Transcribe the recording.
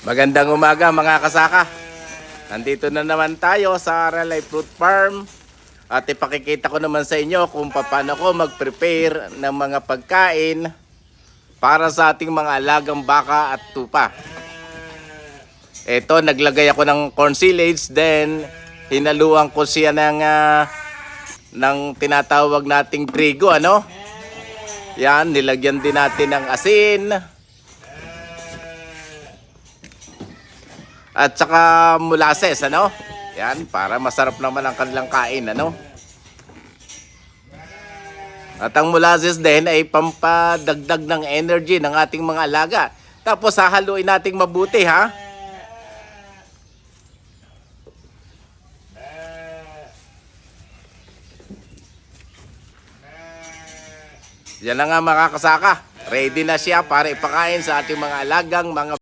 Magandang umaga mga kasaka. Nandito na naman tayo sa Aralay Fruit Farm. At ipakikita ko naman sa inyo kung paano ko mag-prepare ng mga pagkain para sa ating mga alagang baka at tupa. Ito, naglagay ako ng corn silage, then hinaluan ko siya ng tinatawag nating trigo, ano? Yan, nilagyan din natin ng asin. At saka molasses, ano? Yan, para masarap naman ang kanilang kain, ano? At ang molasses din ay pampadagdag ng energy ng ating mga alaga. Tapos hahaluin nating mabuti, ha? Yan na nga mga kasaka. Ready na siya para ipakain sa ating mga alagang mga